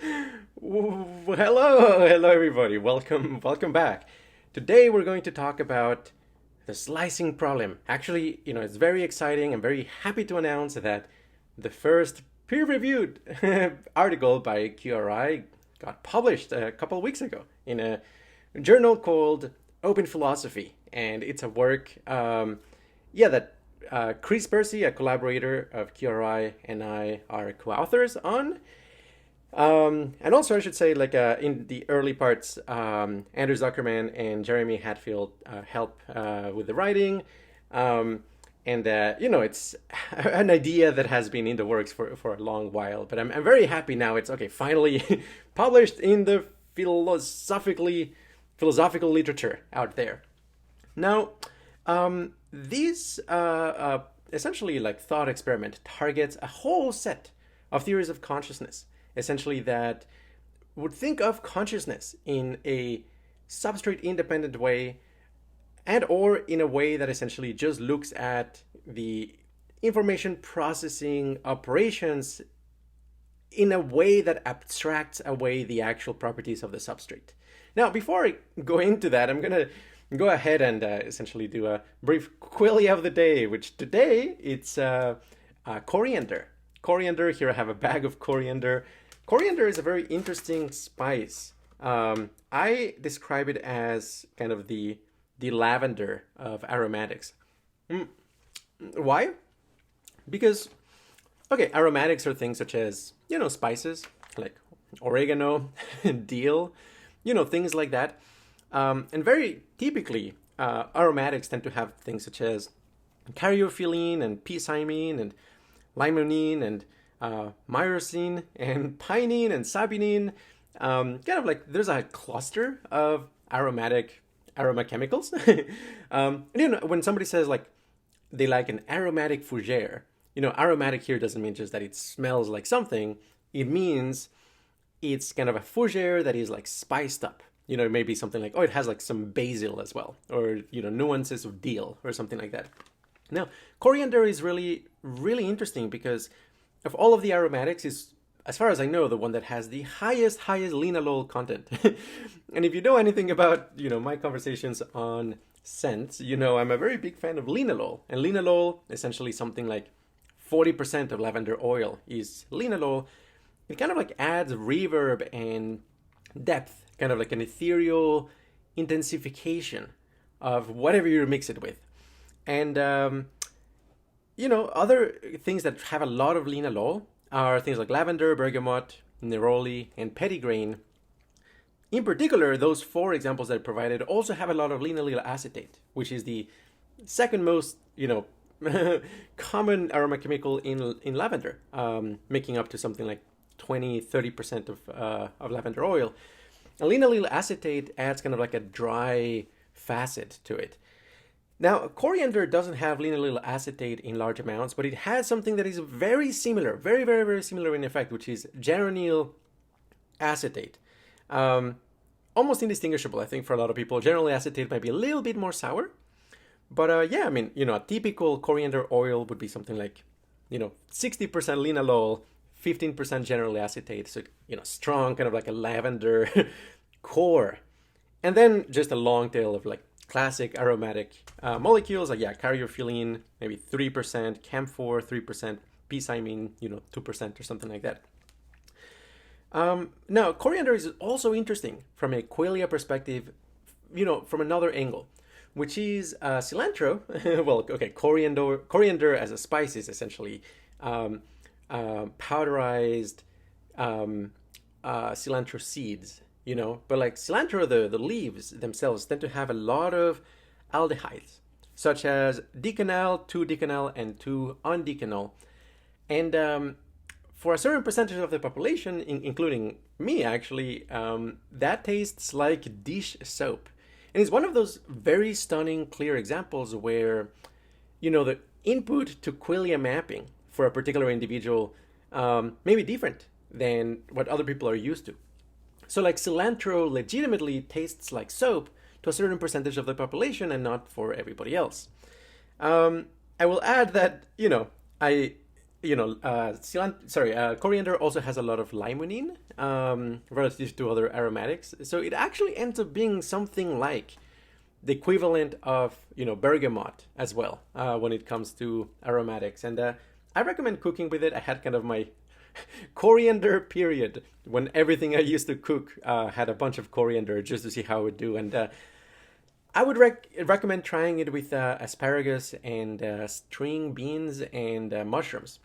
Hello everybody. Welcome back. Today we're going to talk about the slicing problem. Actually, it's very exciting. I'm very happy to announce that the first peer-reviewed article by QRI got published a couple of weeks ago in a journal called Open Philosophy, and it's a work, that Chris Percy, a collaborator of QRI, and I are co-authors on. And also, I should say, in the early parts, Andrew Zuckerman and Jeremy Hatfield help with the writing. It's an idea that has been in the works for a long while. But I'm very happy now. It's finally published in the philosophical literature out there. Now, this essentially thought experiment targets a whole set of theories of consciousness, essentially that would think of consciousness in a substrate independent way, and or in a way that essentially just looks at the information processing operations in a way that abstracts away the actual properties of the substrate. Now, before I go into that, I'm going to go ahead and essentially do a brief quilly of the day, which today it's coriander. Coriander, here I have a bag of coriander. Coriander is a very interesting spice. I describe it as kind of the lavender of aromatics. Why? Because, aromatics are things such as, spices like oregano, dill, things like that. And very typically, aromatics tend to have things such as caryophyllene and p-cymene and limonene and myrcene and pinene and sabinine. There's a cluster of aroma chemicals. When somebody says they like an aromatic fougere, aromatic here doesn't mean just that it smells like something. It means it's kind of a fougere that is spiced up. Maybe something like, it has some basil as well, or nuances of dill or something like that. Now, coriander is really, really interesting because of all of the aromatics is, as far as I know, the one that has the highest linalool content. And if you know anything about, my conversations on scents, I'm a very big fan of linalool. And linalool, essentially something like 40% of lavender oil is linalool. It kind of adds reverb and depth, kind of like an ethereal intensification of whatever you mix it with. And, other things that have a lot of linalool are things like lavender, bergamot, neroli, and petitgrain. In particular, those four examples that I provided also have a lot of linaloyl acetate, which is the second most, common aroma chemical in lavender, making up to something like 20-30% of lavender oil. And linaloyl acetate adds kind of like a dry facet to it. Now, coriander doesn't have linaloyl acetate in large amounts, but it has something that is very similar, very, very, very similar in effect, which is geranyl acetate. Almost indistinguishable, I think, for a lot of people. Geranyl acetate might be a little bit more sour, but a typical coriander oil would be something like, 60% linalool, 15% geranyl acetate, so, strong, kind of like a lavender core. And then just a long tail of classic aromatic molecules, caryophyllene, maybe 3%, camphor, 3%, p-cymene, 2% or something like that. Now, coriander is also interesting from a qualia perspective, from another angle, which is cilantro. Coriander as a spice is essentially powderized cilantro seeds. But cilantro, the leaves themselves tend to have a lot of aldehydes, such as decanal, 2-decanal, and 2-undecanol. And for a certain percentage of the population, including me actually, that tastes like dish soap. And it's one of those very stunning, clear examples where, the input to qualia mapping for a particular individual may be different than what other people are used to. So cilantro legitimately tastes like soap to a certain percentage of the population and not for everybody else. I will add that, coriander also has a lot of limonene relative to other aromatics. So it actually ends up being something like the equivalent of, bergamot as well when it comes to aromatics. And I recommend cooking with it. I had kind of my coriander period when everything I used to cook had a bunch of coriander just to see how it would do. And I would recommend trying it with asparagus and string beans and mushrooms.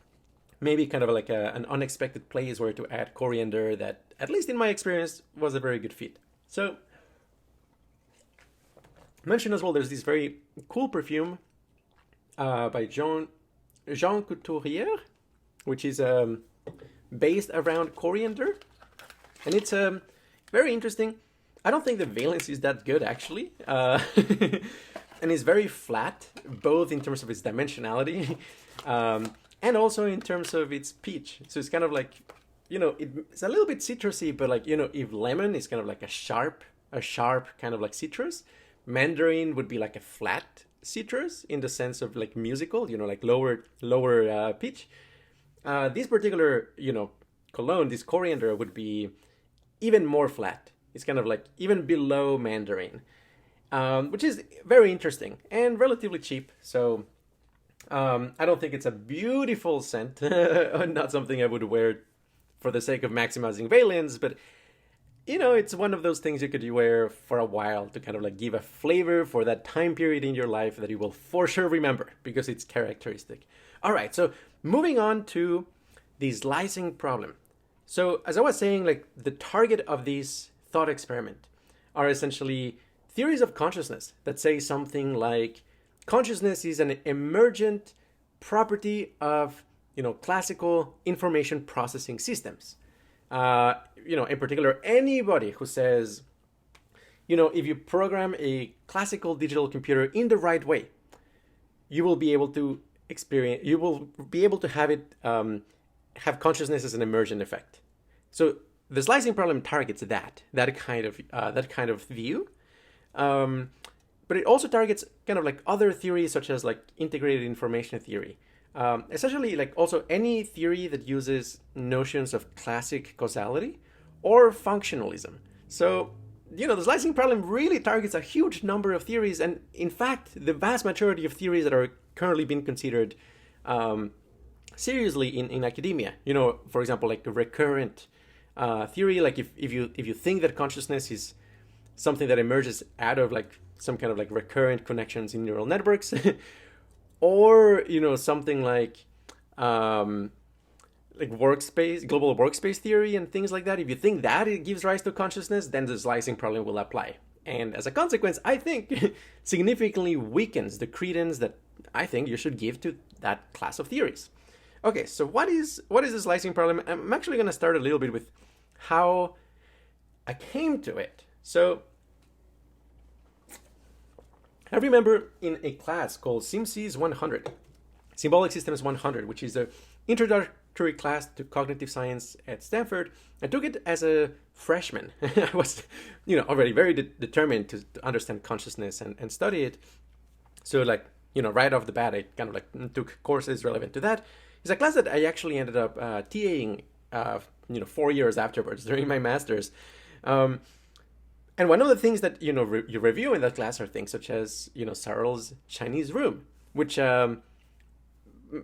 Maybe kind of like an unexpected place where to add coriander that, at least in my experience, was a very good fit. So, mention as well, there's this very cool perfume by Jean Couturier, which is based around coriander. And it's very interesting. I don't think the valence is that good, actually. And it's very flat, both in terms of its dimensionality and also in terms of its peach. So it's kind of like, it's a little bit citrusy, but like, if lemon is kind of like a sharp kind of like citrus, mandarin would be like a flat citrus in the sense of like musical, like lower pitch. This particular, cologne, this coriander would be even more flat. It's kind of like even below mandarin, which is very interesting and relatively cheap. So I don't think it's a beautiful scent, not something I would wear for the sake of maximizing valence, but it's one of those things you could wear for a while to kind of like give a flavor for that time period in your life that you will for sure remember because it's characteristic. All right, so moving on to the slicing problem. So as I was saying, like the target of this thought experiment are essentially theories of consciousness that say something like consciousness is an emergent property of, classical information processing systems. In particular, anybody who says, if you program a classical digital computer in the right way, you will be able to have it have consciousness as an emergent effect. So the slicing problem targets that kind of view, but it also targets kind of like other theories such as like integrated information theory. Essentially, like also any theory that uses notions of classic causality or functionalism. So, the slicing problem really targets a huge number of theories, and in fact, the vast majority of theories that are currently being considered seriously in academia. For example, like a recurrent theory, like if you think that consciousness is something that emerges out of like some kind of like recurrent connections in neural networks. Or, something like global workspace theory and things like that. If you think that it gives rise to consciousness, then the slicing problem will apply. And as a consequence, I think significantly weakens the credence that I think you should give to that class of theories. Okay, so what is the slicing problem? I'm actually going to start a little bit with how I came to it. So I remember in a class called SimSys 100, Symbolic Systems 100, which is an introductory class to cognitive science at Stanford. I took it as a freshman. I was, already very determined to understand consciousness and study it. So like, right off the bat, I kind of like took courses relevant to that. It's a class that I actually ended up TAing, 4 years afterwards during my master's. And one of the things that, you review in that class are things such as, Searle's Chinese room, which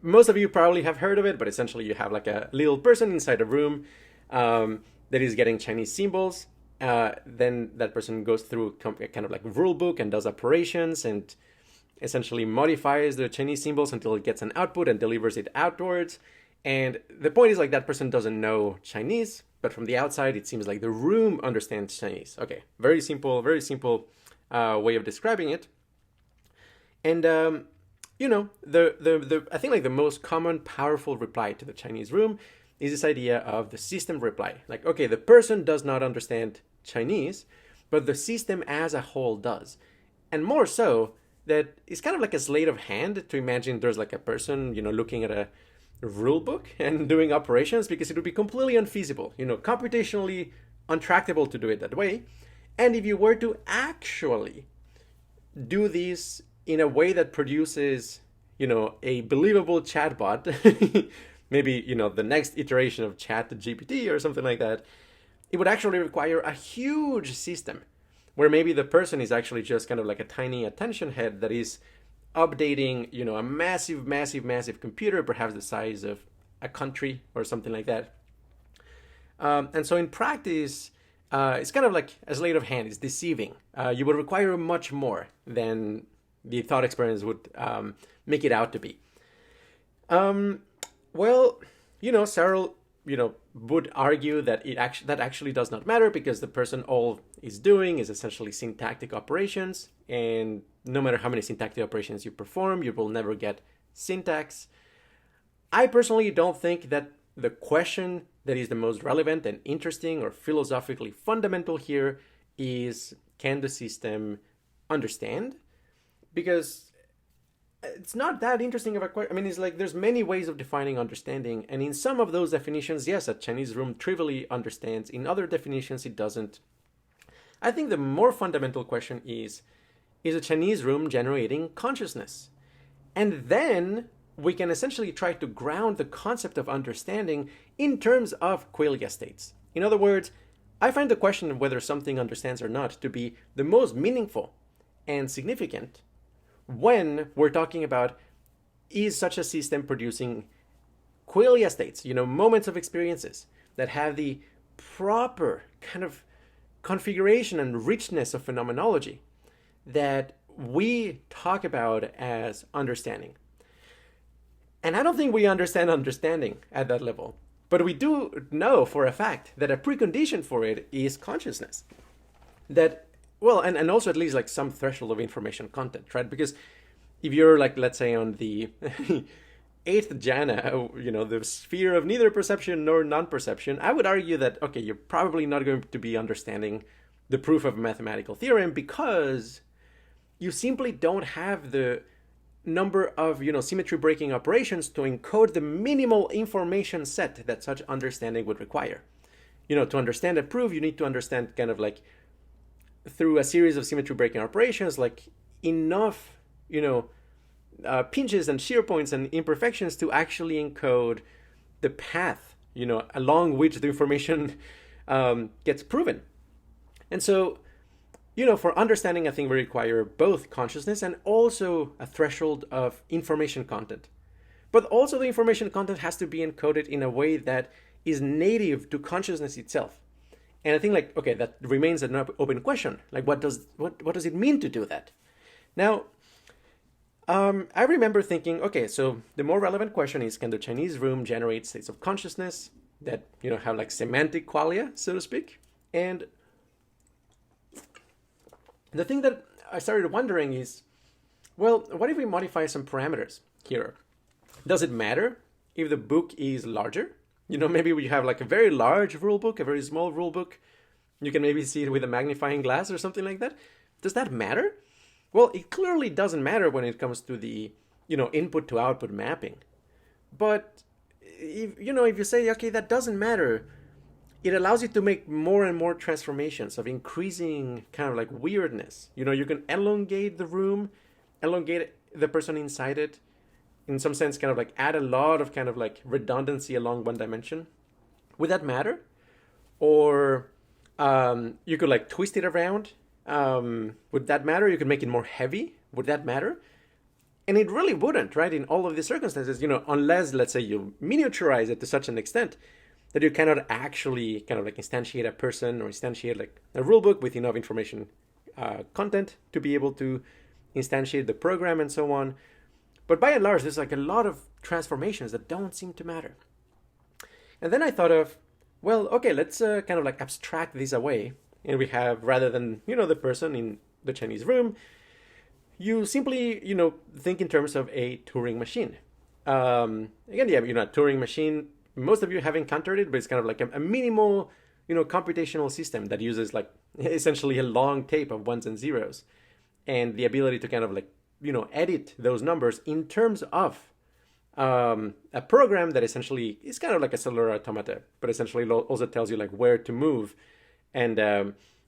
most of you probably have heard of it, but essentially you have like a little person inside a room that is getting Chinese symbols. Then that person goes through kind of like rule book and does operations and essentially modifies the Chinese symbols until it gets an output and delivers it outwards. And the point is like that person doesn't know Chinese, but from the outside, it seems like the room understands Chinese. Okay, very simple way of describing it. And, I think like the most common powerful reply to the Chinese room is this idea of the system reply. Like, okay, the person does not understand Chinese, but the system as a whole does. And more so, that it's kind of like a sleight of hand to imagine there's like a person, looking at a rule book and doing operations, because it would be completely unfeasible, computationally untractable to do it that way. And if you were to actually do this in a way that produces, a believable chatbot, maybe, the next iteration of ChatGPT or something like that, it would actually require a huge system where maybe the person is actually just kind of like a tiny attention head that is updating, a massive, massive, massive computer, perhaps the size of a country or something like that. And so in practice, it's kind of like a sleight of hand. It's deceiving. You would require much more than the thought experiments would make it out to be. Well, Searle, would argue that that actually does not matter because the person all is doing is essentially syntactic operations, and no matter how many syntactic operations you perform, you will never get syntax. I personally don't think that the question that is the most relevant and interesting or philosophically fundamental here is, can the system understand? Because it's not that interesting of a question. I mean, it's like there's many ways of defining understanding, and in some of those definitions, yes, a Chinese room trivially understands. In other definitions, it doesn't. I think the more fundamental question is a Chinese room generating consciousness? And then we can essentially try to ground the concept of understanding in terms of qualia states. In other words, I find the question of whether something understands or not to be the most meaningful and significant when we're talking about, is such a system producing qualia states, moments of experiences that have the proper kind of configuration and richness of phenomenology that we talk about as understanding. And I don't think we understand understanding at that level, but we do know for a fact that a precondition for it is consciousness. That, well, and also at least like some threshold of information content, right? Because if you're like, let's say on the eighth jhana, the sphere of neither perception nor non-perception, I would argue that, okay, you're probably not going to be understanding the proof of a mathematical theorem because you simply don't have the number of, symmetry breaking operations to encode the minimal information set that such understanding would require. To understand a proof, you need to understand kind of like through a series of symmetry breaking operations, like enough, pinches and shear points and imperfections to actually encode the path, along which the information gets proven. And so, for understanding, I think we require both consciousness and also a threshold of information content. But also the information content has to be encoded in a way that is native to consciousness itself. And I think that remains an open question. Like, what does it mean to do that? Now, I remember thinking, okay, so the more relevant question is, can the Chinese room generate states of consciousness that, have like semantic qualia, so to speak? And the thing that I started wondering is, well, what if we modify some parameters here? Does it matter if the book is larger? Maybe we have like a very large rule book, a very small rule book. You can maybe see it with a magnifying glass or something like that. Does that matter? Well, it clearly doesn't matter when it comes to the, input to output mapping. But if you say, okay, that doesn't matter, it allows you to make more and more transformations of increasing kind of like weirdness. You can elongate the room, elongate the person inside it, in some sense kind of like add a lot of kind of like redundancy along one dimension. Would that matter? Or you could like twist it around. Would that matter? You could make it more heavy. Would that matter? And it really wouldn't, right? In all of these circumstances, unless, let's say, you miniaturize it to such an extent that you cannot actually kind of like instantiate a person or instantiate like a rulebook with enough information content to be able to instantiate the program and so on. But by and large, there's like a lot of transformations that don't seem to matter. And then I thought of, well, okay, let's kind of like abstract these away. And we have, rather than, the person in the Chinese room, you simply, think in terms of a Turing machine. Again, yeah, a Turing machine, most of you have encountered it, but it's kind of like a minimal, computational system that uses like essentially a long tape of ones and zeros and the ability to kind of like, edit those numbers in terms of a program that essentially is kind of like a cellular automata, but essentially also tells you like where to move and,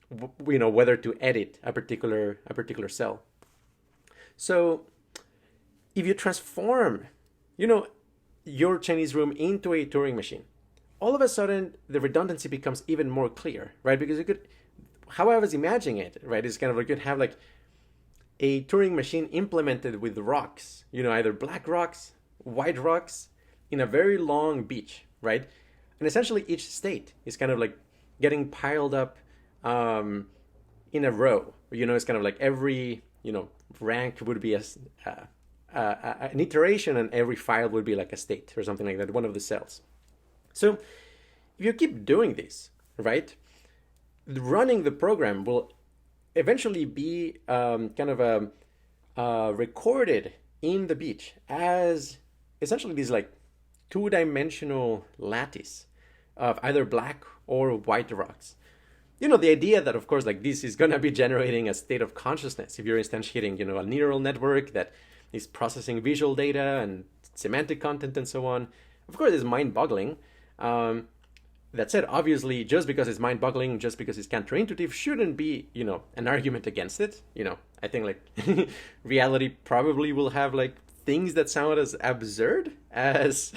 whether to edit a particular cell. So if you transform, you your Chinese room into a Turing machine, all of a sudden the redundancy becomes even more clear, right? Because you could, how I was imagining it, right, is kind of like you could have like a Turing machine implemented with rocks, either black rocks, white rocks, in a very long beach, right? And essentially each state is kind of like getting piled up in a row. It's kind of like every, rank would be an iteration, and every file would be like a state or something like that, one of the cells. So if you keep doing this, right, running the program will eventually be recorded in the beach as essentially these like two-dimensional lattice of either black or white rocks. The idea that, of course, like this is going to be generating a state of consciousness if you're instantiating, a neural network that is processing visual data and semantic content and so on, of course, is mind-boggling. That said, obviously, just because it's mind-boggling, just because it's counterintuitive, shouldn't be, an argument against it. I think like reality probably will have like things that sound as absurd as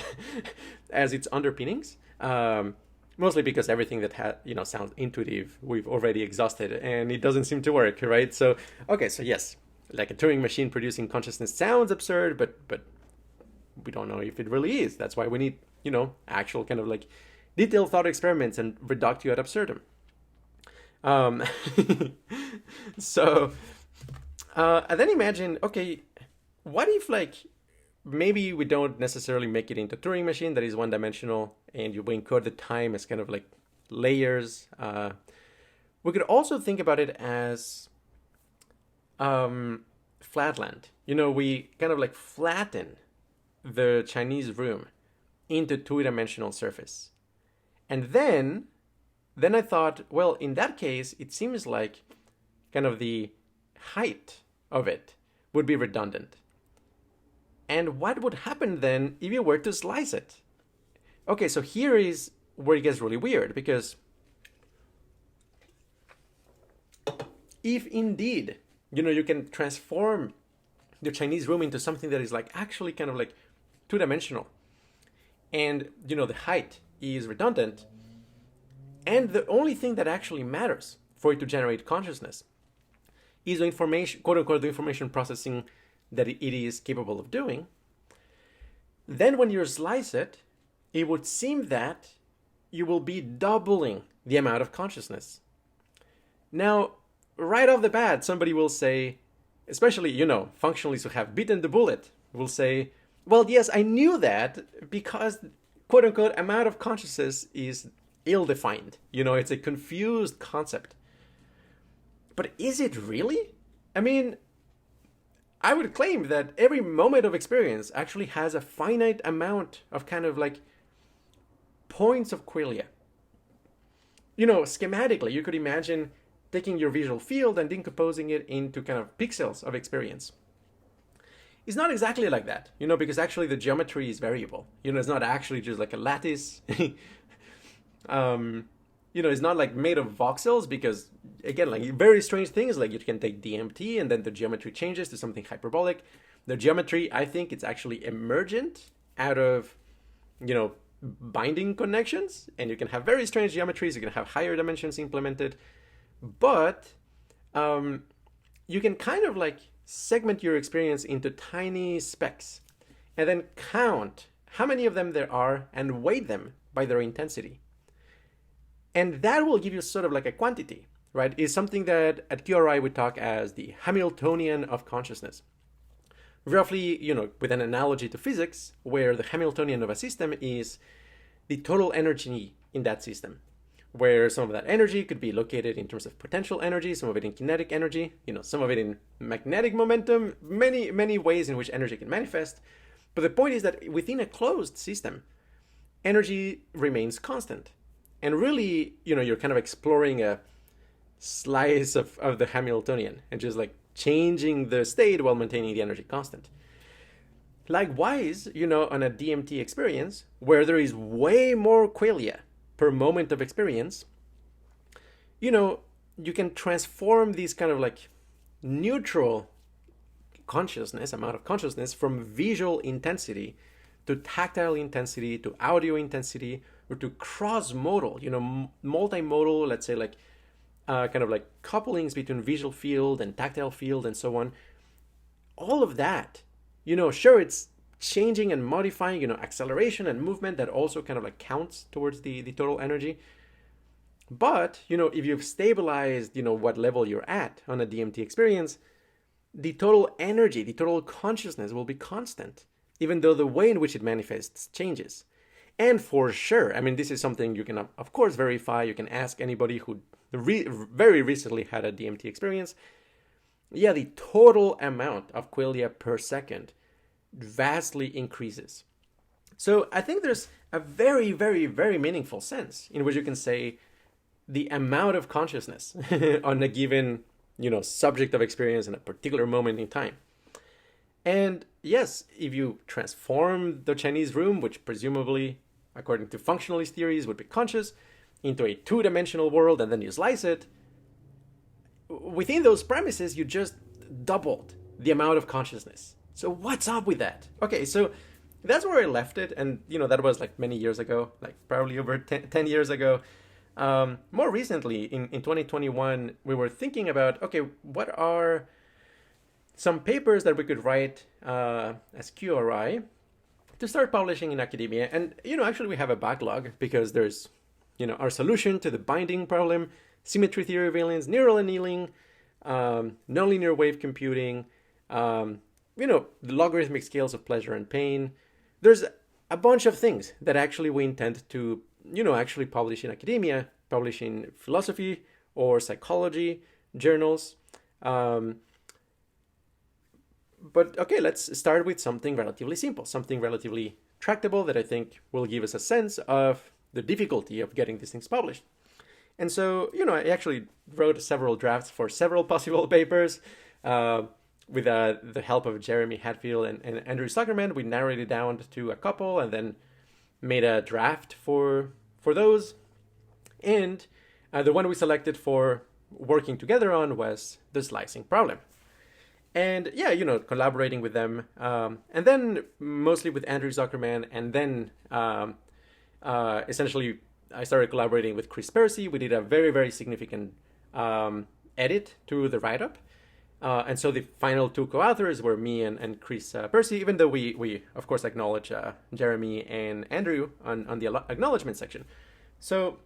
its underpinnings. Mostly because everything that sounds intuitive, we've already exhausted, and it doesn't seem to work, right? So, okay, so yes, like a Turing machine producing consciousness sounds absurd, but we don't know if it really is. That's why we need, actual kind of like detailed thought experiments and reductio ad absurdum. So, and then imagine, okay, what if like maybe we don't necessarily make it into Turing machine that is one-dimensional, and you encode the time as kind of like layers. We could also think about it as flatland. We kind of like flatten the Chinese room into two-dimensional surface. And then I thought, well, in that case, it seems like kind of the height of it would be redundant. And what would happen then if you were to slice it? Okay, so here is where it gets really weird, because if indeed, you can transform the Chinese room into something that is like actually kind of like two-dimensional, and the height is redundant, and the only thing that actually matters for it to generate consciousness is the information, quote unquote, the information processing that it is capable of doing, then when you slice it, it would seem that you will be doubling the amount of consciousness. Now, right off the bat, somebody will say, especially, functionalists who have beaten the bullet, will say, well, yes, I knew that because, quote unquote, amount of consciousness is ill-defined. It's a confused concept. But is it really? I mean, I would claim that every moment of experience actually has a finite amount of kind of like points of qualia. Schematically, you could imagine taking your visual field and decomposing it into kind of pixels of experience. It's not exactly like that, because actually the geometry is variable. It's not actually just like a lattice. It's not like made of voxels, because again, like very strange things, like you can take DMT and then the geometry changes to something hyperbolic. The geometry, I think it's actually emergent out of, binding connections, and you can have very strange geometries. You can have higher dimensions implemented, but you can kind of like segment your experience into tiny specks and then count how many of them there are and weight them by their intensity. And that will give you sort of like a quantity, right? It's something that at QRI we talk as the Hamiltonian of consciousness. Roughly, with an analogy to physics, where the Hamiltonian of a system is the total energy in that system, where some of that energy could be located in terms of potential energy, some of it in kinetic energy, some of it in magnetic momentum, many, many ways in which energy can manifest. But the point is that within a closed system, energy remains constant. And really, you're kind of exploring a slice of the Hamiltonian and just like changing the state while maintaining the energy constant. Likewise, on a DMT experience, where there is way more qualia per moment of experience, you can transform these kind of like neutral consciousness, amount of consciousness, from visual intensity to tactile intensity, to audio intensity, or to cross-modal, multimodal, let's say like kind of like couplings between visual field and tactile field and so on. All of that, sure, it's changing and modifying, acceleration and movement that also kind of like counts towards the total energy. But, if you've stabilized, what level you're at on a DMT experience, the total energy, the total consciousness will be constant, even though the way in which it manifests changes. And for sure, I mean, this is something you can, of course, verify. You can ask anybody who very recently had a DMT experience. Yeah, the total amount of qualia per second vastly increases. So I think there's a very, very, very meaningful sense in which you can say the amount of consciousness on a given, subject of experience in a particular moment in time. And yes, if you transform the Chinese room, which presumably, according to functionalist theories, would be conscious, into a two-dimensional world, and then you slice it, within those premises, you just doubled the amount of consciousness. So what's up with that? Okay, so that's where I left it. And, that was like many years ago, like probably over 10 years ago. More recently, in 2021, we were thinking about, okay, what are some papers that we could write as QRI to start publishing in academia. And, actually we have a backlog because there's, our solution to the binding problem, symmetry theory of aliens, neural annealing, nonlinear wave computing, the logarithmic scales of pleasure and pain. There's a bunch of things that actually we intend to, actually publish in academia, publish in philosophy or psychology journals. But okay, let's start with something relatively simple, something relatively tractable that I think will give us a sense of the difficulty of getting these things published. And so, I actually wrote several drafts for several possible papers with the help of Jeremy Hadfield and Andrew Zuckerman. We narrowed it down to a couple and then made a draft for those. And the one we selected for working together on was the slicing problem. And yeah, collaborating with them, and then mostly with Andrew Zuckerman, and then essentially I started collaborating with Chris Percy. We did a very, very significant edit to the write-up. And so the final two co-authors were me and Chris Percy, even though we of course acknowledge Jeremy and Andrew on the acknowledgement section. So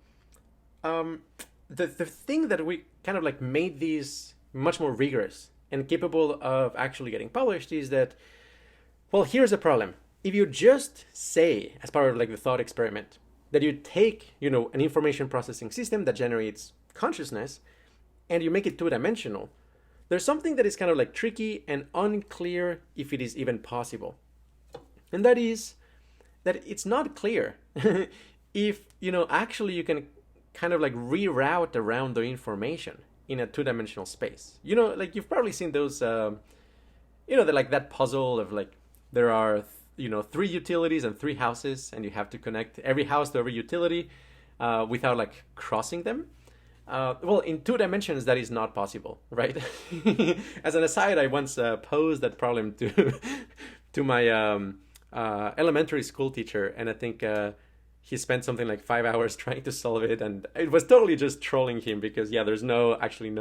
the thing that we kind of like made these much more rigorous and capable of actually getting published is that, well, here's a problem. If you just say, as part of like the thought experiment, that you take, an information processing system that generates consciousness and you make it two-dimensional, there's something that is kind of like tricky and unclear if it is even possible. And that is that it's not clear if, actually you can kind of like reroute around the information in a two-dimensional space. Like you've probably seen those, like that puzzle of like, there are, 3 utilities and 3 houses, and you have to connect every house to every utility without like crossing them. Well, in 2 dimensions, that is not possible, right? As an aside, I once posed that problem to my elementary school teacher, and I think he spent something like 5 hours trying to solve it, and it was totally just trolling him because, yeah, there's no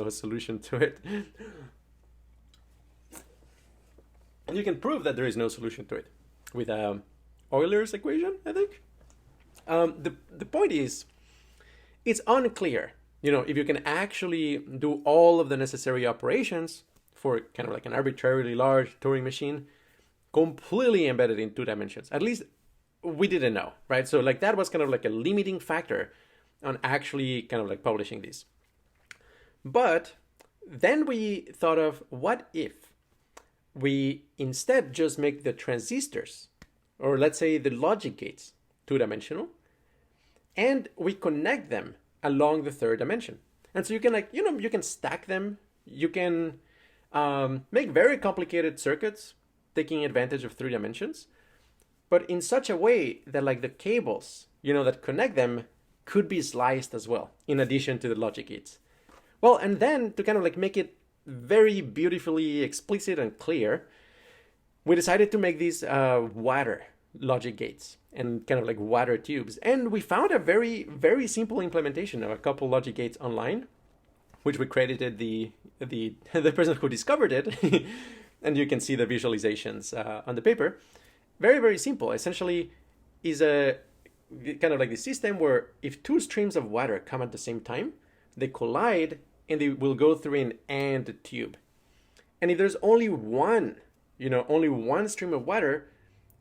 solution to it. And you can prove that there is no solution to it with Euler's equation, I think. The point is, it's unclear, if you can actually do all of the necessary operations for kind of like an arbitrarily large Turing machine completely embedded in 2 dimensions. At least we didn't know, right? So like that was kind of like a limiting factor on actually kind of like publishing these. But then we thought of, what if we instead just make the transistors, or let's say the logic gates, 2-dimensional, and we connect them along the 3rd dimension. And so you can like, you can stack them. You can make very complicated circuits taking advantage of 3 dimensions, but in such a way that like the cables, that connect them could be sliced as well, in addition to the logic gates. Well, and then to kind of like make it very beautifully explicit and clear, we decided to make these wider, logic gates and kind of like water tubes. And we found a very, very simple implementation of a couple logic gates online, which we credited the person who discovered it. And you can see the visualizations on the paper. Very, very simple. Essentially is a kind of like the system where if two streams of water come at the same time, they collide and they will go through an AND tube. And if there's only one, only one stream of water,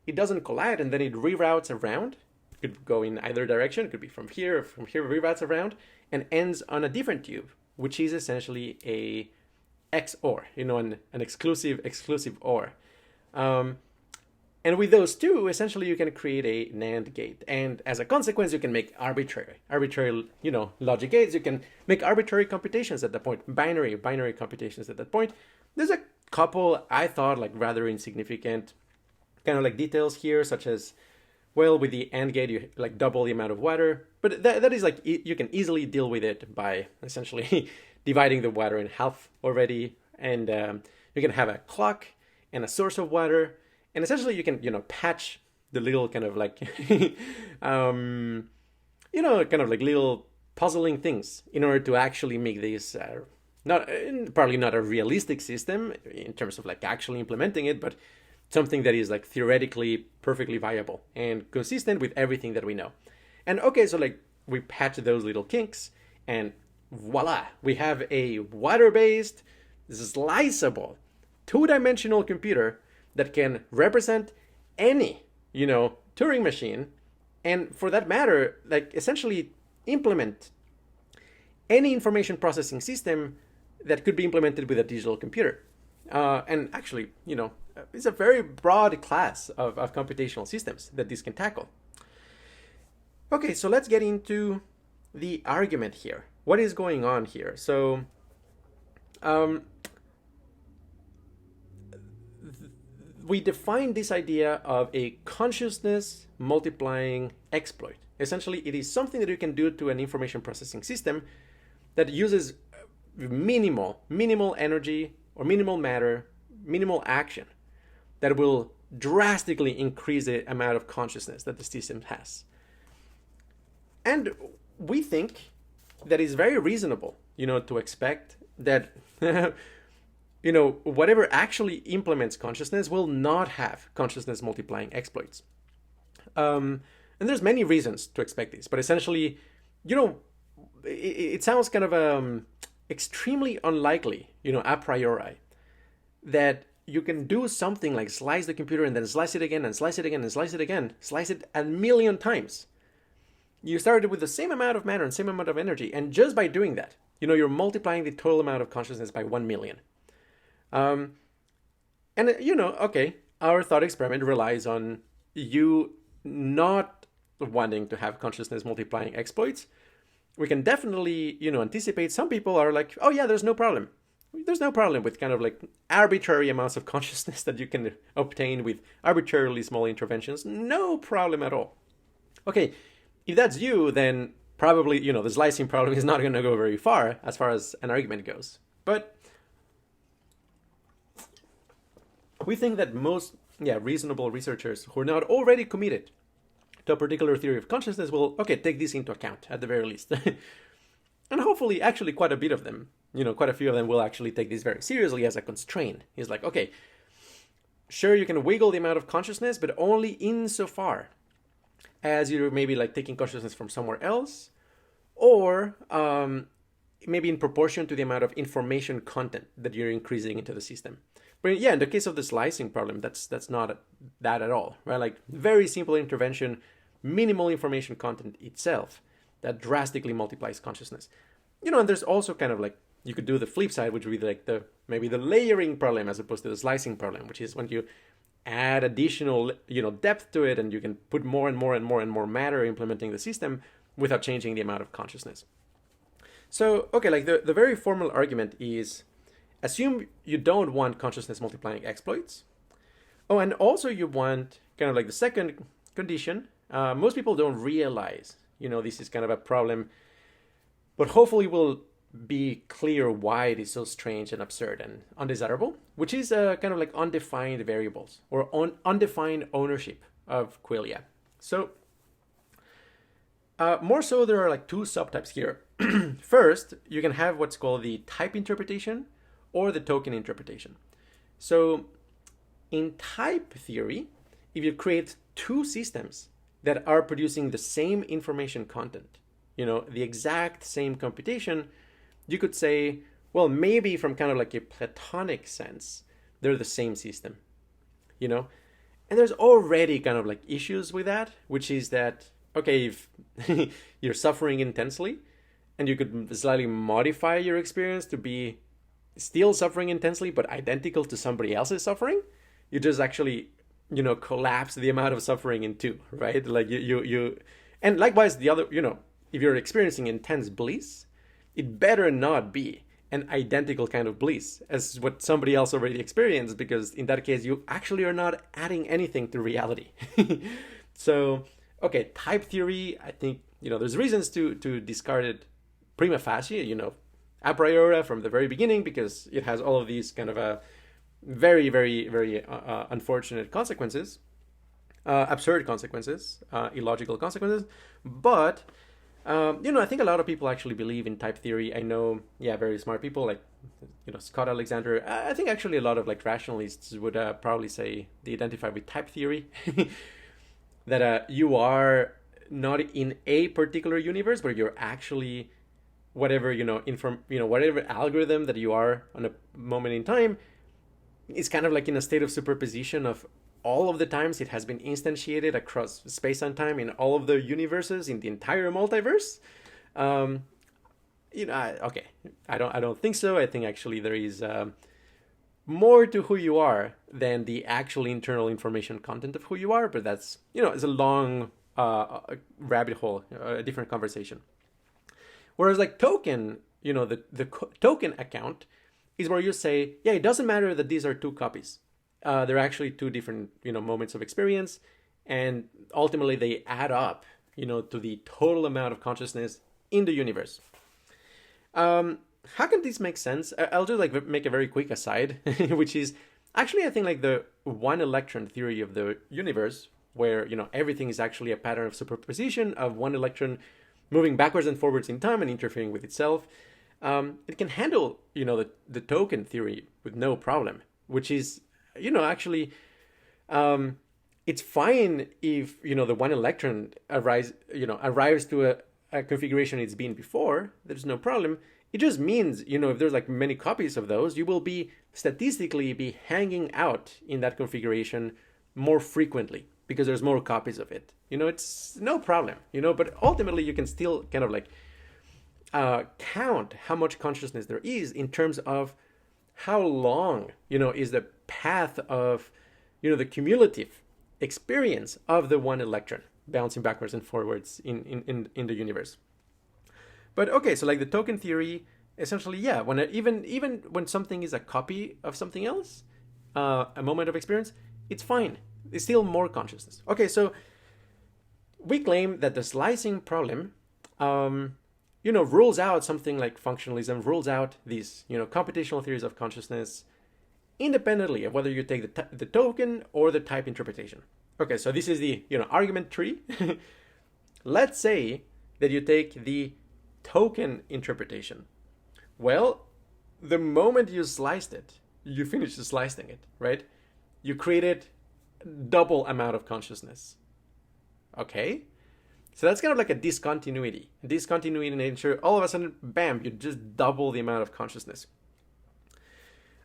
it doesn't collide and then it reroutes around. It could go in either direction. It could be from here reroutes around and ends on a different tube, which is essentially a XOR, an exclusive OR. And with those two, essentially you can create a NAND gate. And as a consequence, you can make arbitrary, logic gates. You can make arbitrary computations at that point, binary computations at that point. There's a couple, I thought, like rather insignificant kind of like details here, such as, well, with the AND gate, you like double the amount of water. But that is like, you can easily deal with it by essentially dividing the water in half already. And you can have a clock and a source of water. And essentially you can, patch the little kind of like, kind of like little puzzling things in order to actually make this probably not a realistic system in terms of like actually implementing it, but something that is like theoretically perfectly viable and consistent with everything that we know. And okay, so like we patch those little kinks and voila, we have a water-based, sliceable, two-dimensional computer that can represent any, Turing machine, and for that matter, like essentially implement any information processing system that could be implemented with a digital computer. And actually, it's a very broad class of computational systems that this can tackle. Okay, so let's get into the argument here. What is going on here? So, we define this idea of a consciousness multiplying exploit. Essentially, it is something that you can do to an information processing system that uses minimal energy or minimal matter, minimal action that will drastically increase the amount of consciousness that the system has. And we think that it's very reasonable, to expect that whatever actually implements consciousness will not have consciousness multiplying exploits. And there's many reasons to expect this, but essentially, it sounds kind of extremely unlikely, a priori, that you can do something like slice the computer and then slice it again and slice it again and slice it again, slice it 1,000,000 times. You started with the same amount of matter and same amount of energy, and just by doing that, you're multiplying the total amount of consciousness by 1,000,000. Okay, our thought experiment relies on you not wanting to have consciousness multiplying exploits. We can definitely, anticipate some people are like, oh yeah, there's no problem. There's no problem with kind of like arbitrary amounts of consciousness that you can obtain with arbitrarily small interventions. No problem at all. Okay, if that's you, then probably, the slicing problem is not going to go very far as an argument goes. But we think that most reasonable researchers who are not already committed to a particular theory of consciousness will, take this into account at the very least. And hopefully, actually, quite a bit of them, quite a few of them will actually take this very seriously as a constraint. It's like, okay, sure, you can wiggle the amount of consciousness, but only insofar as you're maybe like taking consciousness from somewhere else, or maybe in proportion to the amount of information content that you're increasing into the system. But yeah, in the case of the slicing problem, that's not that at all, right? Like very simple intervention, minimal information content itself that drastically multiplies consciousness. And there's also kind of like, you could do the flip side, which would be like maybe the layering problem as opposed to the slicing problem, which is when you add additional, depth to it and you can put more and more and more and more matter implementing the system without changing the amount of consciousness. So, okay, like the very formal argument is, assume you don't want consciousness multiplying exploits. Oh, and also you want kind of like the second condition. Most people don't realize, this is kind of a problem, but hopefully will be clear why it is so strange and absurd and undesirable, which is kind of like undefined variables or undefined ownership of qualia. So more so, there are like two subtypes here. First, you can have what's called the type interpretation or the token interpretation. So in type theory, if you create two systems that are producing the same information content, the exact same computation, you could say, well, maybe from kind of like a Platonic sense, they're the same system, And there's already kind of like issues with that, which is that, okay, if you're suffering intensely and you could slightly modify your experience to be still suffering intensely, but identical to somebody else's suffering, you just actually, collapse the amount of suffering in two, right? Like you, and likewise the other, if you're experiencing intense bliss, it better not be an identical kind of bliss as what somebody else already experienced, because in that case, you actually are not adding anything to reality. So, okay, type theory, I think, there's reasons to discard it prima facie, a priori from the very beginning, because it has all of these kind of very, very, very unfortunate consequences, absurd consequences, illogical consequences. But, I think a lot of people actually believe in type theory. I know, very smart people like, Scott Alexander. I think actually a lot of like rationalists would probably say they identify with type theory, that you are not in a particular universe, but you're actually whatever, whatever algorithm that you are on a moment in time is kind of like in a state of superposition of all of the times it has been instantiated across space and time in all of the universes in the entire multiverse. Okay, I don't think so. I think actually there is more to who you are than the actual internal information content of who you are. But that's, it's a long rabbit hole, a different conversation. Whereas like token, the token account is where you say, it doesn't matter that these are two copies. They're actually two different, moments of experience, and ultimately they add up, to the total amount of consciousness in the universe. How can this make sense? I'll just like make a very quick aside, which is actually, I think like the one electron theory of the universe, where, everything is actually a pattern of superposition of one electron moving backwards and forwards in time and interfering with itself. It can handle, the token theory with no problem, which is, actually, it's fine if, the one electron arrives to a configuration it's been before. There's no problem. It just means, if there's like many copies of those, you will be statistically be hanging out in that configuration more frequently because there's more copies of it. It's no problem, but ultimately you can still kind of like count how much consciousness there is in terms of how long, is the path of, the cumulative experience of the one electron bouncing backwards and forwards in the universe. But okay, so like the token theory, essentially, when even when something is a copy of something else, a moment of experience, it's fine. It's still more consciousness. Okay, so we claim that the slicing problem, rules out something like functionalism, rules out these, computational theories of consciousness, independently of whether you take the token or the type interpretation. Okay, so this is the, argument tree. Let's say that you take the token interpretation. Well, the moment you sliced it, you finish slicing it, right? You created double amount of consciousness. Okay? So that's kind of like a discontinuity. Discontinuity in nature, all of a sudden, bam, you just double the amount of consciousness.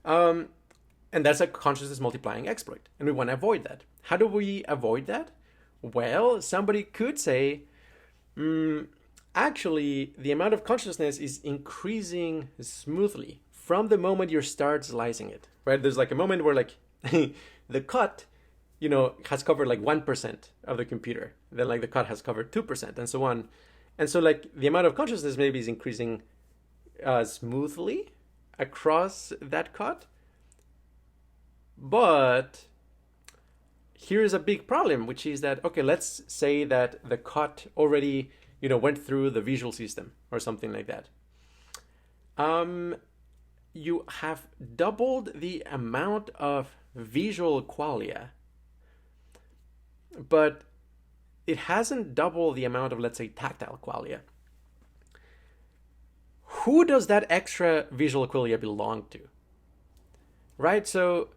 And that's a consciousness multiplying exploit. And we want to avoid that. How do we avoid that? Well, somebody could say, actually, the amount of consciousness is increasing smoothly from the moment you start slicing it, right? There's like a moment where like the cut, has covered like 1% of the computer. Then like the cut has covered 2% and so on. And so like the amount of consciousness maybe is increasing smoothly across that cut. But here's a big problem, which is that, okay, let's say that the cut already, went through the visual system or something like that. You have doubled the amount of visual qualia but it hasn't doubled the amount of, let's say, tactile qualia. Who does that extra visual qualia belong to? Right? So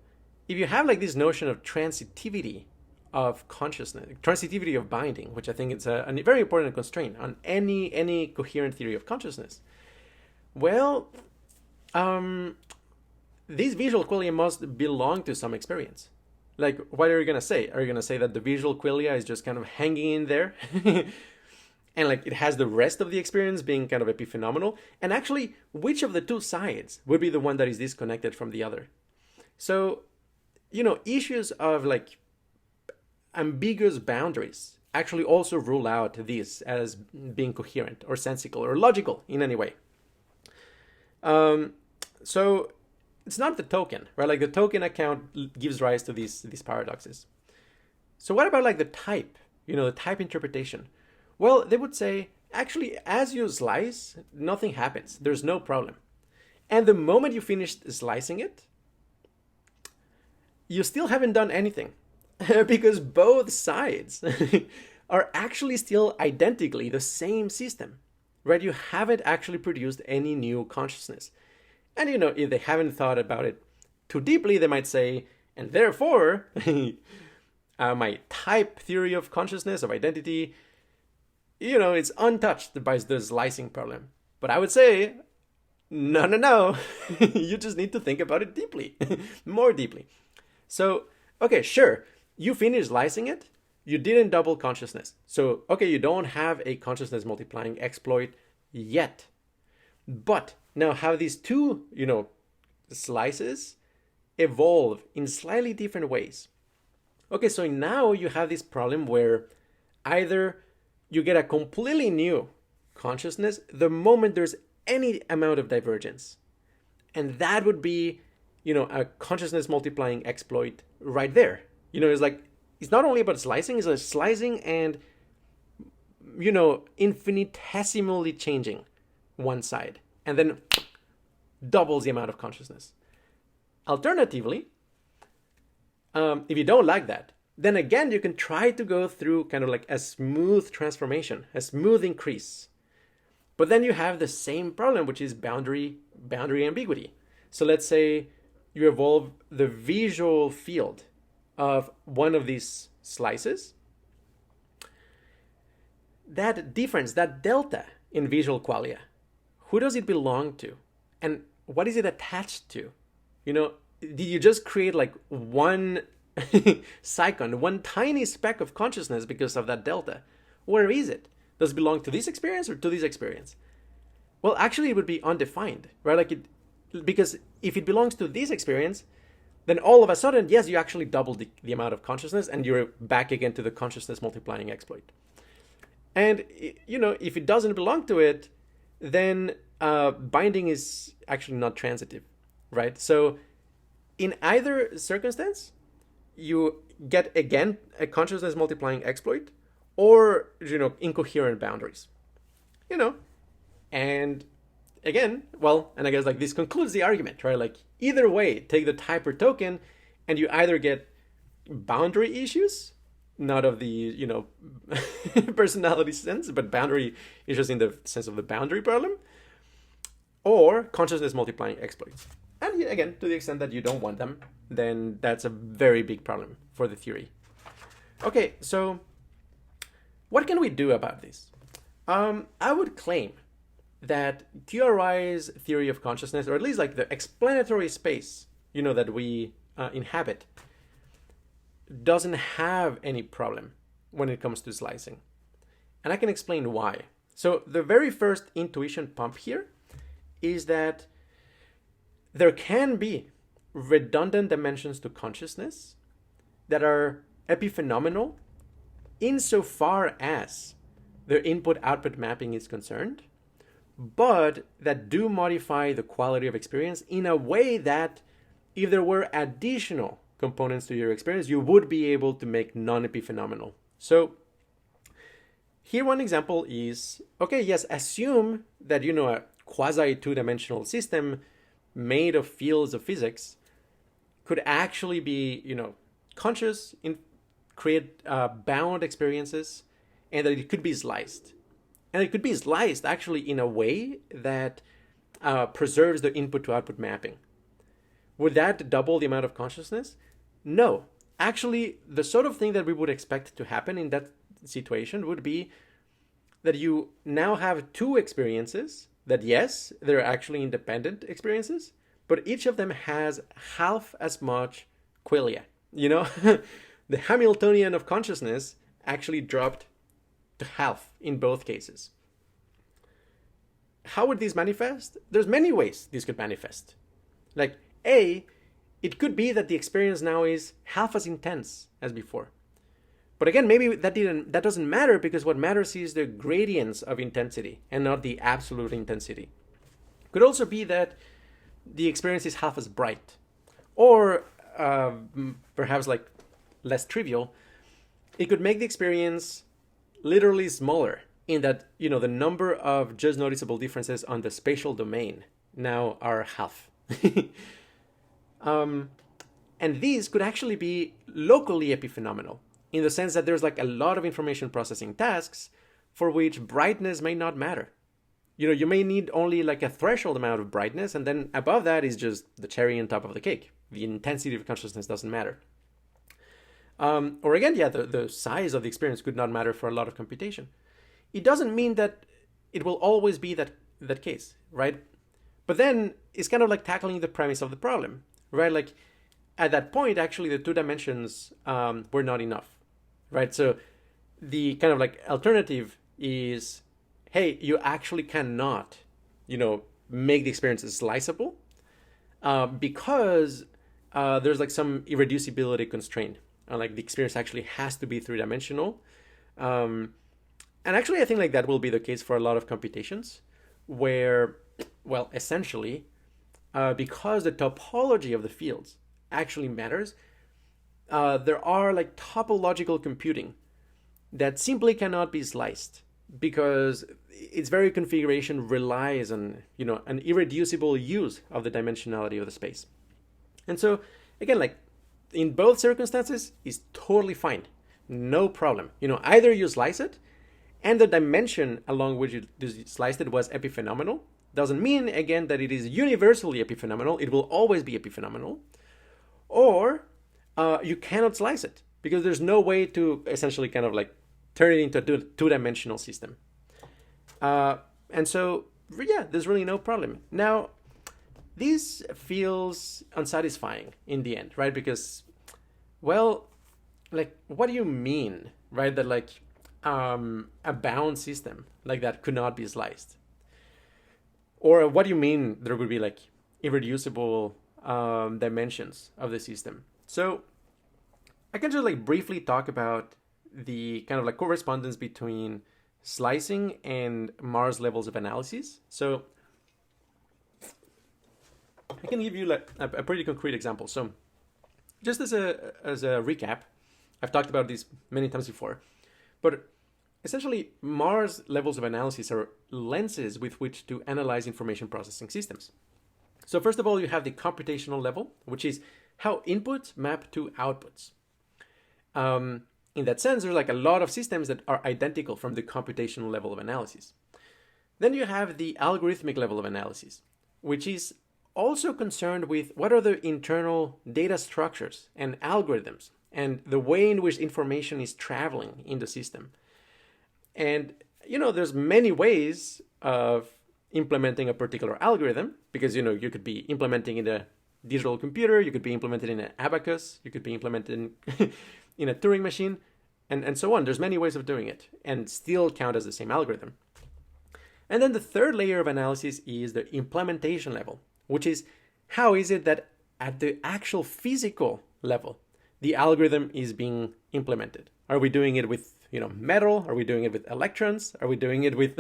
if you have like this notion of transitivity of consciousness, transitivity of binding, which I think is a very important constraint on any coherent theory of consciousness, well, these visual qualia must belong to some experience. Like, what are you going to say? Are you going to say that the visual qualia is just kind of hanging in there? And like it has the rest of the experience being kind of epiphenomenal? And actually, which of the two sides would be the one that is disconnected from the other? So, issues of like ambiguous boundaries actually also rule out these as being coherent or sensical or logical in any way. So it's not the token, right? Like the token account gives rise to these paradoxes. So what about like the type, the type interpretation? Well, they would say, actually, as you slice, nothing happens. There's no problem. And the moment you finish slicing it, you still haven't done anything because both sides are actually still identically the same system, right? You haven't actually produced any new consciousness. And, if they haven't thought about it too deeply, they might say, and therefore, my type theory of consciousness, of identity, it's untouched by the slicing problem. But I would say, no. You just need to think about it deeply, more deeply. So, okay, sure, you finish slicing it, you didn't double consciousness. So, okay, you don't have a consciousness multiplying exploit yet. But now how these two, slices evolve in slightly different ways. Okay, so now you have this problem where either you get a completely new consciousness the moment there's any amount of divergence. And that would be, a consciousness multiplying exploit right there. It's like, it's not only about slicing, it's like slicing and, infinitesimally changing one side. And then doubles the amount of consciousness. Alternatively, if you don't like that, then again, you can try to go through kind of like a smooth transformation, a smooth increase. But then you have the same problem, which is boundary ambiguity. So let's say you evolve the visual field of one of these slices. That difference, that delta in visual qualia, who does it belong to? And what is it attached to? Did you just create like one cycon, one tiny speck of consciousness because of that delta? Where is it? Does it belong to this experience or to this experience? Well, actually, it would be undefined, right? Because if it belongs to this experience, then all of a sudden, yes, you actually double the amount of consciousness and you're back again to the consciousness multiplying exploit. And, if it doesn't belong to it, then binding is actually not transitive, right? So in either circumstance, you get, again, a consciousness multiplying exploit or, incoherent boundaries, and again, and I guess like this concludes the argument, right? Like either way, take the type or token and you either get boundary issues, not of the, personality sense, but boundary issues in the sense of the boundary problem, or consciousness multiplying exploits. And again, to the extent that you don't want them, then that's a very big problem for the theory. Okay, so what can we do about this? I would claim that QRI's theory of consciousness, or at least like the explanatory space, that we inhabit, doesn't have any problem when it comes to slicing. And I can explain why. So the very first intuition pump here is that there can be redundant dimensions to consciousness that are epiphenomenal insofar as their input-output mapping is concerned, but that do modify the quality of experience in a way that if there were additional components to your experience, you would be able to make non-epiphenomenal. So here one example is, okay, yes, assume that, a quasi two-dimensional system made of fields of physics could actually be, conscious in create bound experiences, and that it could be sliced. And it could be sliced actually in a way that preserves the input to output mapping. Would that double the amount of consciousness? No. Actually, the sort of thing that we would expect to happen in that situation would be that you now have two experiences that, yes, they're actually independent experiences, but each of them has half as much qualia. You know, the Hamiltonian of consciousness actually dropped to half in both cases. How would these manifest? There's many ways these could manifest. Like, A, it could be that the experience now is half as intense as before. But again, maybe that doesn't matter, because what matters is the gradients of intensity and not the absolute intensity. Could also be that the experience is half as bright, or perhaps like less trivial, it could make the experience literally smaller, in that, you know, the number of just noticeable differences on the spatial domain now are half. And these could actually be locally epiphenomenal, in the sense that there's like a lot of information processing tasks for which brightness may not matter. You know, you may need only like a threshold amount of brightness, and then above that is just the cherry on top of the cake. The intensity of consciousness doesn't matter. Or again, yeah, the size of the experience could not matter for a lot of computation. It doesn't mean that it will always be that case, right? But then it's kind of like tackling the premise of the problem, right? Like at that point, actually, the two dimensions were not enough, right? So the kind of like alternative is, hey, you actually cannot, you know, make the experience sliceable because there's like some irreducibility constraint. Like the experience actually has to be three-dimensional. And actually, I think like that will be the case for a lot of computations where, well, essentially, because the topology of the fields actually matters, there are like topological computing that simply cannot be sliced, because its very configuration relies on, you know, an irreducible use of the dimensionality of the space. And so, again, like in both circumstances is totally fine. No problem. You know, either you slice it and the dimension along which you sliced it was epiphenomenal. Doesn't mean, again, that it is universally epiphenomenal. It will always be epiphenomenal. Or you cannot slice it, because there's no way to essentially kind of like turn it into a two-dimensional system. And so, yeah, there's really no problem. Now, this feels unsatisfying in the end, right? Because, well, like, what do you mean, right? That like a bound system like that could not be sliced? Or what do you mean there would be like irreducible dimensions of the system? So I can just like briefly talk about the kind of like correspondence between slicing and Mars levels of analysis. So I can give you like a pretty concrete example. So just as a recap, I've talked about this many times before, but essentially Mars levels of analysis are lenses with which to analyze information processing systems. So first of all, you have the computational level, which is how inputs map to outputs. In that sense, there's like a lot of systems that are identical from the computational level of analysis. Then you have the algorithmic level of analysis, which is also concerned with what are the internal data structures and algorithms and the way in which information is traveling in the system. And, you know, there's many ways of implementing a particular algorithm, because, you know, you could be implementing in a digital computer, you could be implemented in an abacus, you could be implemented in a Turing machine, and so on. There's many ways of doing it and still count as the same algorithm. And then the third layer of analysis is the implementation level, which is how is it that at the actual physical level, the algorithm is being implemented? Are we doing it with, you know, metal? Are we doing it with electrons? Are we doing it with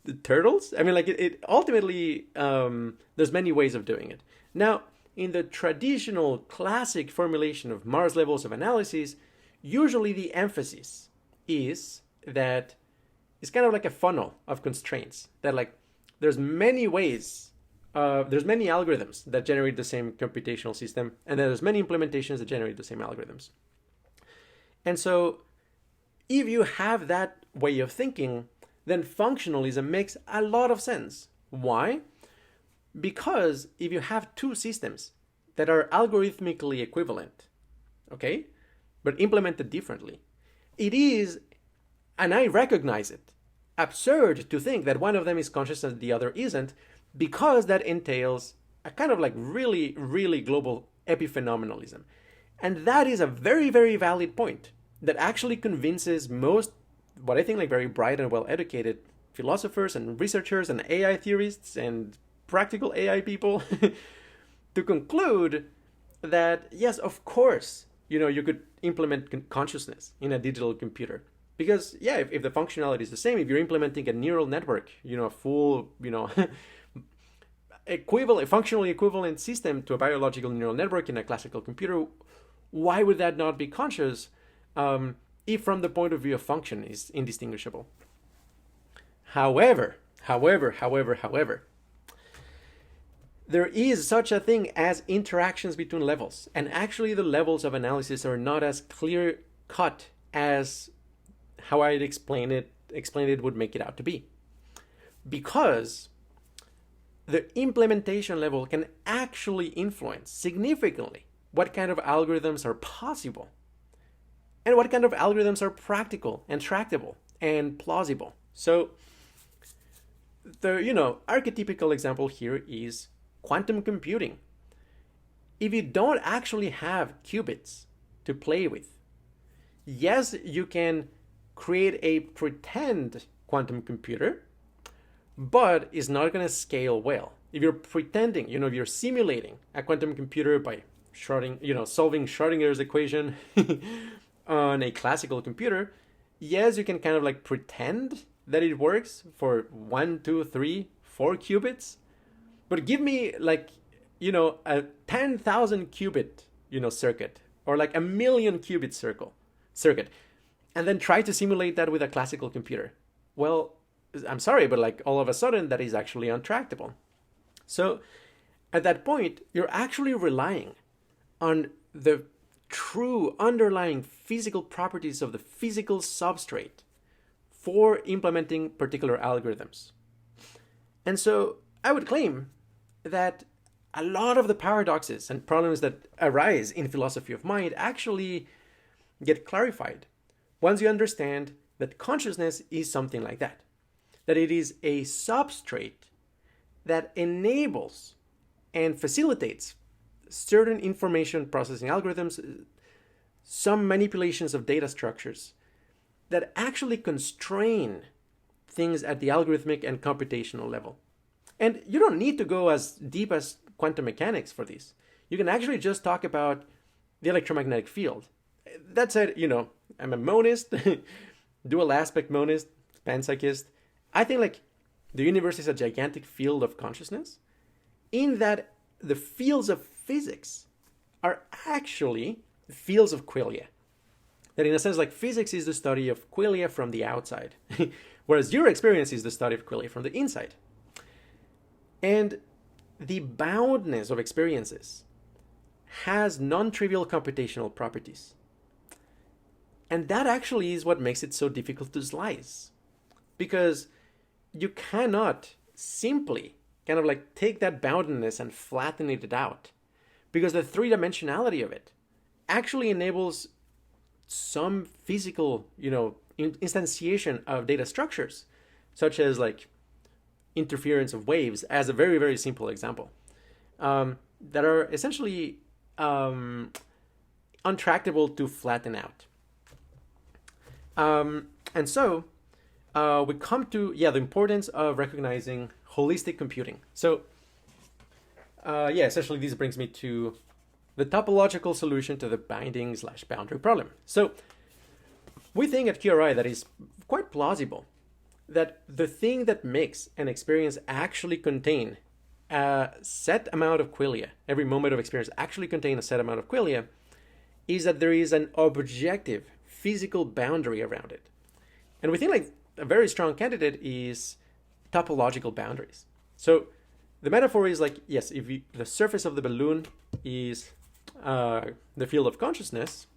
the turtles? I mean, like it ultimately, there's many ways of doing it. Now, in the traditional classic formulation of Mars levels of analysis, usually the emphasis is that it's kind of like a funnel of constraints, that like there's many ways, there's many algorithms that generate the same computational system, and then there's many implementations that generate the same algorithms. And so if you have that way of thinking, then functionalism makes a lot of sense. Why? Because if you have two systems that are algorithmically equivalent, okay, but implemented differently, it is, and I recognize it, absurd to think that one of them is conscious and the other isn't, because that entails a kind of like really, really global epiphenomenalism. And that is a very, very valid point that actually convinces most, what I think, like very bright and well-educated philosophers and researchers and AI theorists and practical AI people to conclude that, yes, of course, you could implement consciousness in a digital computer. Because, yeah, if the functionality is the same, if you're implementing a neural network, a full, functionally equivalent system to a biological neural network in a classical computer, why would that not be conscious if from the point of view of function is indistinguishable? However, there is such a thing as interactions between levels, and actually the levels of analysis are not as clear cut as how I'd explain it would make it out to be. Because the implementation level can actually influence significantly what kind of algorithms are possible and what kind of algorithms are practical and tractable and plausible. So the archetypical example here is quantum computing. If you don't actually have qubits to play with, yes, you can create a pretend quantum computer, but it's not going to scale well. If you're pretending, if you're simulating a quantum computer by solving Schrodinger's equation on a classical computer, yes, you can kind of like pretend that it works for 1, 2, 3, 4 qubits, but give me like, a 10,000 qubit, circuit, or like a million qubit circuit, and then try to simulate that with a classical computer. Well, I'm sorry, but like all of a sudden that is actually untractable. So at that point, you're actually relying on the true underlying physical properties of the physical substrate for implementing particular algorithms. And so I would claim that a lot of the paradoxes and problems that arise in philosophy of mind actually get clarified once you understand that consciousness is something like that. That it is a substrate that enables and facilitates certain information processing algorithms, some manipulations of data structures that actually constrain things at the algorithmic and computational level. And you don't need to go as deep as quantum mechanics for this. You can actually just talk about the electromagnetic field. That said, I'm a monist, dual aspect monist, panpsychist. I think like the universe is a gigantic field of consciousness, in that the fields of physics are actually fields of qualia. That in a sense, like physics is the study of qualia from the outside, whereas your experience is the study of qualia from the inside. And the boundness of experiences has non-trivial computational properties. And that actually is what makes it so difficult to slice. Because you cannot simply kind of like take that boundedness and flatten it out. Because the three-dimensionality of it actually enables some physical, instantiation of data structures, such as like interference of waves, as a very, very simple example, that are essentially untractable to flatten out. And so we come to, the importance of recognizing holistic computing. So, essentially this brings me to the topological solution to the binding/boundary problem. So we think at QRI that is quite plausible that the thing that makes an experience actually contain a set amount of qualia, every moment of experience actually contain a set amount of qualia, is that there is an objective physical boundary around it. And we think like a very strong candidate is topological boundaries. So the metaphor is like, yes, if the surface of the balloon is the field of consciousness,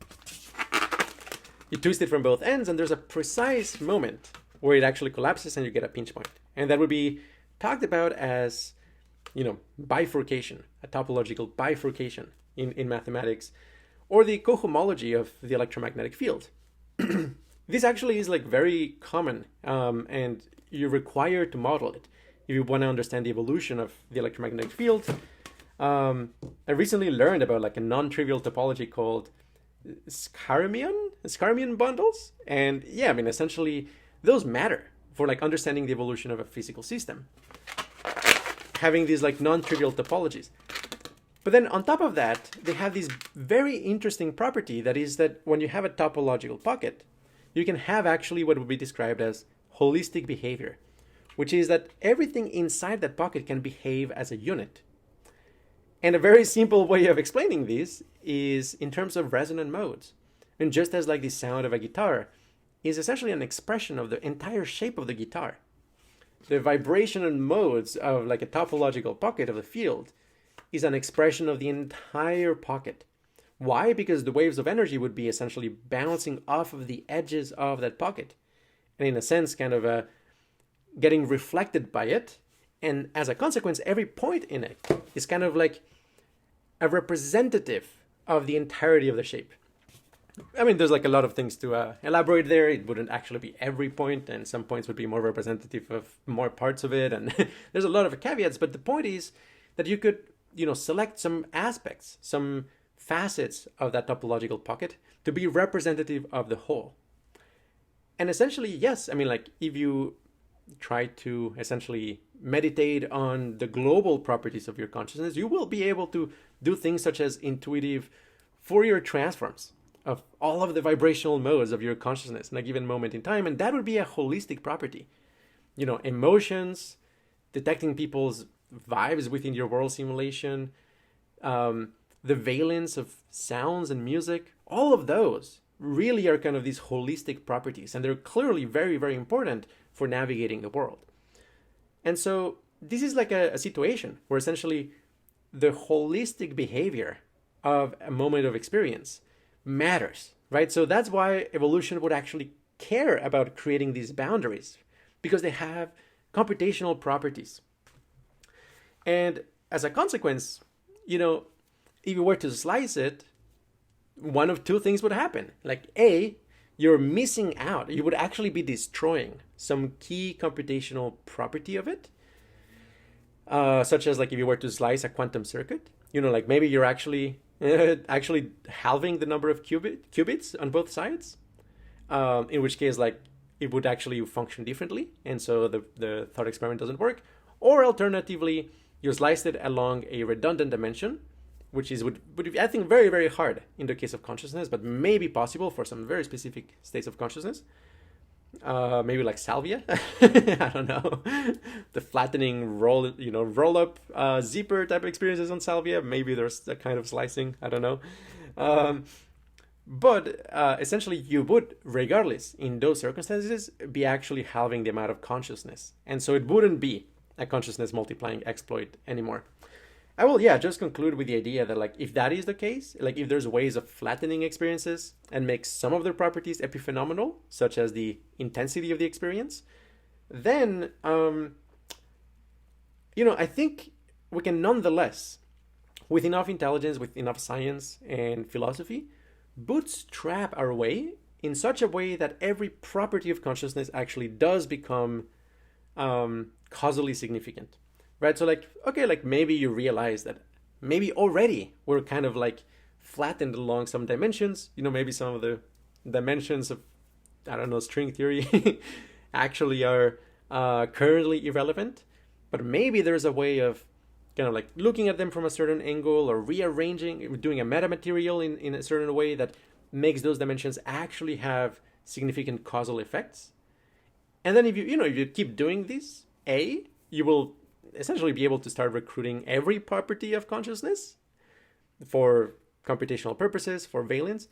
You twist it from both ends, and there's a precise moment where it actually collapses and you get a pinch point. And that would be talked about as, bifurcation, a topological bifurcation in mathematics, or the cohomology of the electromagnetic field. This actually is like very common, and you're required to model it if you want to understand the evolution of the electromagnetic field. I recently learned about like a non-trivial topology called Scarmian bundles, and yeah, I mean essentially those matter for like understanding the evolution of a physical system, having these like non-trivial topologies. But then on top of that, they have this very interesting property, that is that when you have a topological pocket, you can have actually what would be described as holistic behavior, which is that everything inside that pocket can behave as a unit. And a very simple way of explaining this is in terms of resonant modes. And just as like the sound of a guitar is essentially an expression of the entire shape of the guitar, the vibrational modes of like a topological pocket of the field is an expression of the entire pocket. Why? Because the waves of energy would be essentially bouncing off of the edges of that pocket, and in a sense kind of getting reflected by it. And as a consequence, every point in it is kind of like a representative of the entirety of the shape. I mean, there's like a lot of things to elaborate there. It wouldn't actually be every point, and some points would be more representative of more parts of it, and there's a lot of caveats. But the point is that you could, select some aspects, some facets of that topological pocket to be representative of the whole. And essentially, yes, I mean, like if you try to essentially meditate on the global properties of your consciousness, you will be able to do things such as intuitive Fourier transforms of all of the vibrational modes of your consciousness in a given moment in time. And that would be a holistic property. Emotions, detecting people's vibes within your world simulation, the valence of sounds and music, all of those really are kind of these holistic properties. And they're clearly very, very important for navigating the world. And so this is like a situation where essentially the holistic behavior of a moment of experience matters, right? So that's why evolution would actually care about creating these boundaries, because they have computational properties. And as a consequence, if you were to slice it, one of two things would happen. Like A, you're missing out. You would actually be destroying some key computational property of it, such as like if you were to slice a quantum circuit, like maybe you're actually halving the number of qubits on both sides, in which case like it would actually function differently, and so the thought experiment doesn't work. Or alternatively, you slice it along a redundant dimension, which would be, I think, very, very hard in the case of consciousness, but may be possible for some very specific states of consciousness. Maybe like salvia. I don't know. The flattening roll up zipper type experiences on salvia. Maybe there's that kind of slicing. I don't know. But essentially, you would, regardless, in those circumstances, be actually halving the amount of consciousness. And so it wouldn't be a consciousness multiplying exploit anymore. I will, just conclude with the idea that, like, if that is the case, like, if there's ways of flattening experiences and make some of their properties epiphenomenal, such as the intensity of the experience, then, I think we can nonetheless, with enough intelligence, with enough science and philosophy, bootstrap our way in such a way that every property of consciousness actually does become causally significant. Right, so maybe you realize that maybe already we're kind of like flattened along some dimensions. Maybe some of the dimensions of, I don't know, string theory actually are currently irrelevant. But maybe there's a way of kind of like looking at them from a certain angle, or rearranging, doing a metamaterial in a certain way that makes those dimensions actually have significant causal effects. And then if you keep doing this, you will essentially be able to start recruiting every property of consciousness for computational purposes, for valence.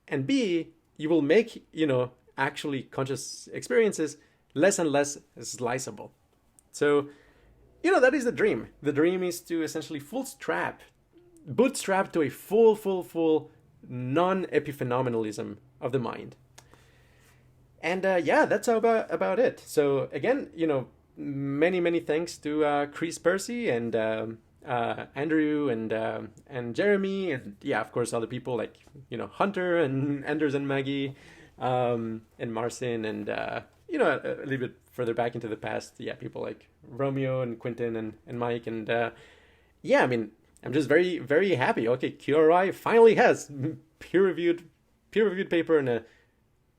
And B, you will make, actually conscious experiences less and less sliceable. So, that is the dream. The dream is to essentially bootstrap to a full non-epiphenomenalism of the mind. And yeah, that's about it. So again, many thanks to Chris, Percy, and Andrew, and Jeremy, and yeah, of course, other people like Hunter and Anders and Maggie, and Marcin, and a little bit further back into the past, yeah, people like Romeo and Quentin and Mike, and yeah, I mean, I'm just very happy. Okay, QRI finally has peer-reviewed paper in a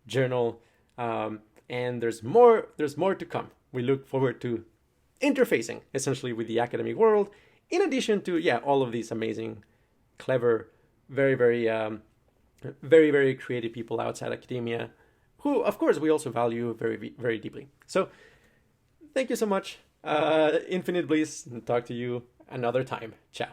journal, and there's more to come. We look forward to interfacing essentially with the academic world, in addition to all of these amazing, clever, very creative people outside academia, who of course we also value very deeply. So thank you so much. Infinite bliss, and talk to you another time. Ciao.